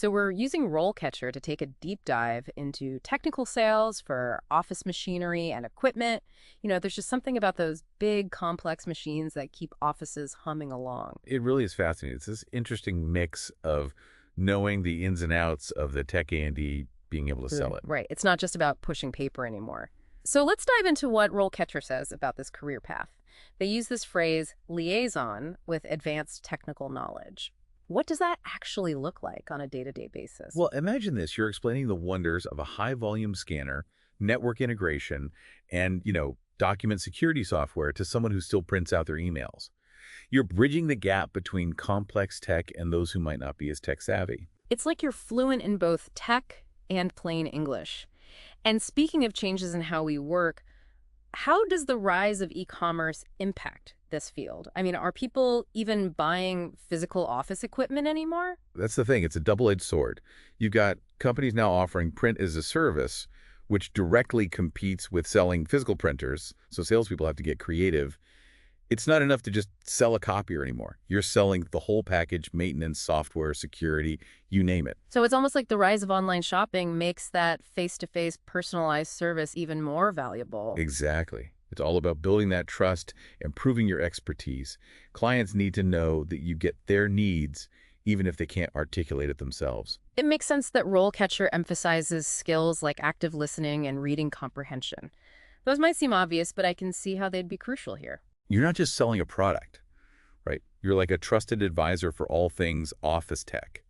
So we're using RoleCatcher to take a deep dive into technical sales for office machinery and equipment. There's just something about those big, complex machines that keep offices humming along. It really is fascinating. It's this interesting mix of knowing the ins and outs of the tech A&D, being able to sell it. Right. It's not just about pushing paper anymore. So let's dive into what RoleCatcher says about this career path. They use this phrase, liaison with advanced technical knowledge. What does that actually look like on a day-to-day basis? Well, imagine this. You're explaining the wonders of a high-volume scanner, network integration, and, document security software to someone who still prints out their emails. You're bridging the gap between complex tech and those who might not be as tech savvy. It's like you're fluent in both tech and plain English. And speaking of changes in how we work, how does the rise of e-commerce impact this field? I mean, are people even buying physical office equipment anymore? That's the thing. It's a double-edged sword. You've got companies now offering print as a service, which directly competes with selling physical printers, so salespeople have to get creative. It's not enough to just sell a copier anymore. You're selling the whole package, maintenance, software, security, you name it. So it's almost like the rise of online shopping makes that face-to-face personalized service even more valuable. Exactly. It's all about building that trust, improving your expertise. Clients need to know that you get their needs, even if they can't articulate it themselves. It makes sense that RoleCatcher emphasizes skills like active listening and reading comprehension. Those might seem obvious, but I can see how they'd be crucial here. You're not just selling a product, right? You're like a trusted advisor for all things office tech.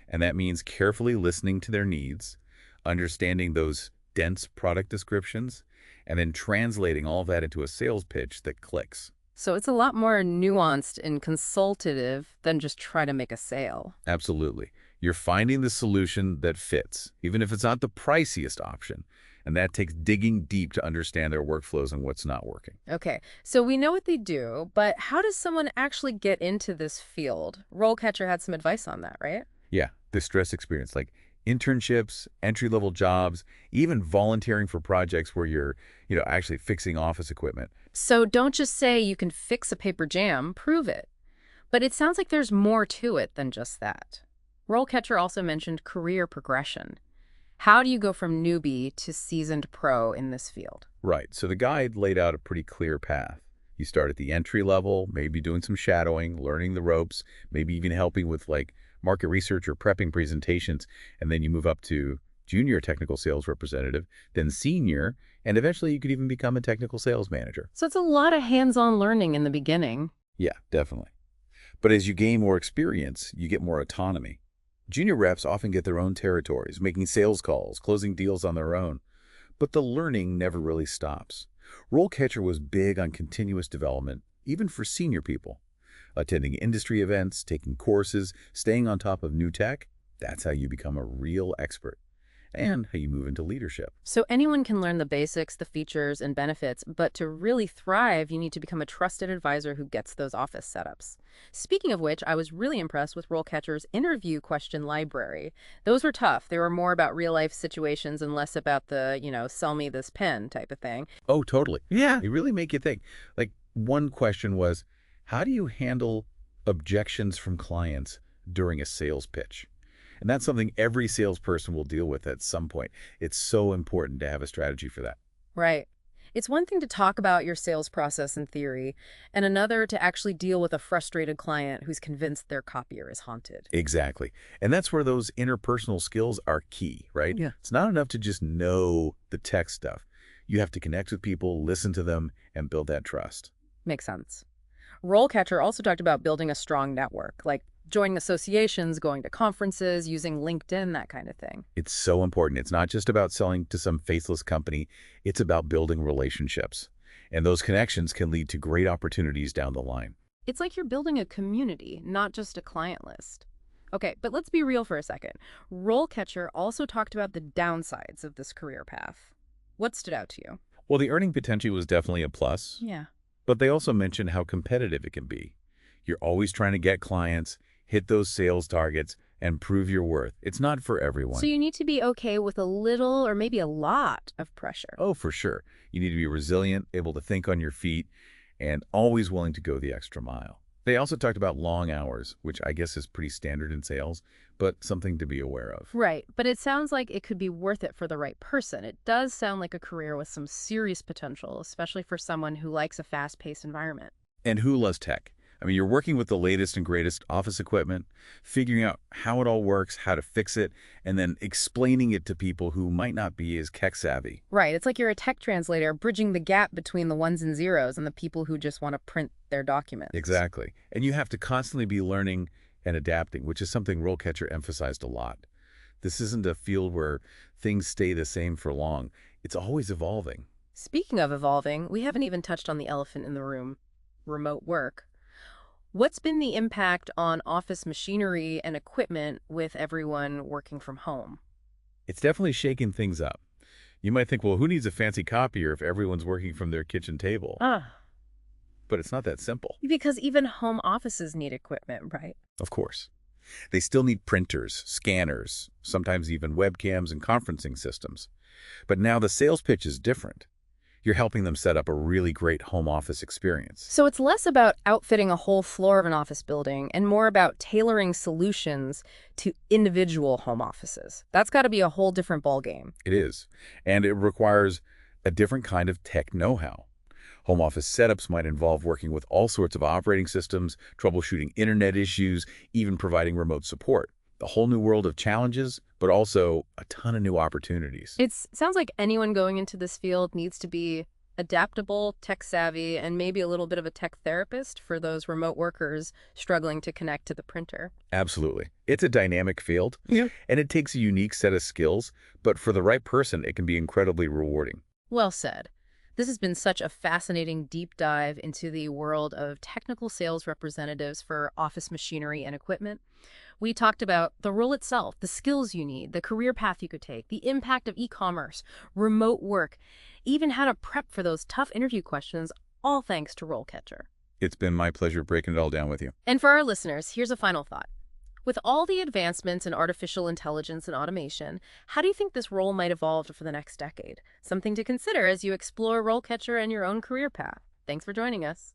And that means carefully listening to their needs, understanding those dense product descriptions, and then translating all of that into a sales pitch that clicks. So it's a lot more nuanced and consultative than just try to make a sale. Absolutely. You're finding the solution that fits, even if it's not the priciest option. And that takes digging deep to understand their workflows and what's not working. Okay, so we know what they do, but how does someone actually get into this field? RoleCatcher had some advice on that, right? Yeah, the stress experience, like internships, entry-level jobs, even volunteering for projects where you're, actually fixing office equipment. So don't just say you can fix a paper jam, prove it. But it sounds like there's more to it than just that. RoleCatcher also mentioned career progression. How do you go from newbie to seasoned pro in this field? Right. So the guide laid out a pretty clear path. You start at the entry level, maybe doing some shadowing, learning the ropes, maybe even helping with like market research or prepping presentations. And then you move up to junior technical sales representative, then senior, and eventually you could even become a technical sales manager. So it's a lot of hands-on learning in the beginning. Yeah, definitely. But as you gain more experience, you get more autonomy. Junior reps often get their own territories, making sales calls, closing deals on their own. But the learning never really stops. RoleCatcher was big on continuous development, even for senior people. Attending industry events, taking courses, staying on top of new tech, that's how you become a real expert. And how you move into leadership. So anyone can learn the basics, the features, and benefits, but to really thrive, you need to become a trusted advisor who gets those office setups. Speaking of which, I was really impressed with RoleCatcher's interview question library. Those were tough. They were more about real-life situations and less about the, sell me this pen type of thing. Oh, totally. Yeah. They really make you think. Like, one question was, how do you handle objections from clients during a sales pitch? And that's something every salesperson will deal with at some point. It's so important to have a strategy for that. Right. It's one thing to talk about your sales process in theory, and another to actually deal with a frustrated client who's convinced their copier is haunted. Exactly. And that's where those interpersonal skills are key, right? Yeah. It's not enough to just know the tech stuff. You have to connect with people, listen to them, and build that trust. Makes sense. RoleCatcher also talked about building a strong network, like joining associations, going to conferences, using LinkedIn, that kind of thing. It's so important. It's not just about selling to some faceless company. It's about building relationships. And those connections can lead to great opportunities down the line. It's like you're building a community, not just a client list. Okay, but let's be real for a second. RoleCatcher also talked about the downsides of this career path. What stood out to you? Well, the earning potential was definitely a plus, Yeah. but they also mentioned how competitive it can be. You're always trying to get clients, hit those sales targets, and prove your worth. It's not for everyone. So you need to be okay with a little or maybe a lot of pressure. Oh, for sure. You need to be resilient, able to think on your feet, and always willing to go the extra mile. They also talked about long hours, which I guess is pretty standard in sales, but something to be aware of. Right, but it sounds like it could be worth it for the right person. It does sound like a career with some serious potential, especially for someone who likes a fast-paced environment. And who loves tech? I mean, you're working with the latest and greatest office equipment, figuring out how it all works, how to fix it, and then explaining it to people who might not be as tech savvy. Right, it's like you're a tech translator bridging the gap between the ones and zeros and the people who just want to print their documents. Exactly. And you have to constantly be learning and adapting, which is something RoleCatcher emphasized a lot. This isn't a field where things stay the same for long. It's always evolving. Speaking of evolving, we haven't even touched on the elephant in the room, remote work. What's been the impact on office machinery and equipment with everyone working from home? It's definitely shaking things up. You might think, well, who needs a fancy copier if everyone's working from their kitchen table? Ah, But it's not that simple. because even home offices need equipment, right? Of course. They still need printers, scanners, sometimes even webcams and conferencing systems. But now the sales pitch is different. You're helping them set up a really great home office experience. So it's less about outfitting a whole floor of an office building and more about tailoring solutions to individual home offices. That's got to be a whole different ballgame. It is. And it requires a different kind of tech know-how. Home office setups might involve working with all sorts of operating systems, troubleshooting internet issues, even providing remote support. A whole new world of challenges, but also a ton of new opportunities. It sounds like anyone going into this field needs to be adaptable, tech savvy, and maybe a little bit of a tech therapist for those remote workers struggling to connect to the printer. Absolutely. It's a dynamic field, Yeah. and it takes a unique set of skills, but for the right person, it can be incredibly rewarding. Well said. This has been such a fascinating deep dive into the world of technical sales representatives for office machinery and equipment. We talked about the role itself, the skills you need, the career path you could take, the impact of e-commerce, remote work, even how to prep for those tough interview questions, all thanks to RoleCatcher. It's been my pleasure breaking it all down with you. And for our listeners, here's a final thought. With all the advancements in artificial intelligence and automation, how do you think this role might evolve for the next decade? Something to consider as you explore RoleCatcher and your own career path. Thanks for joining us.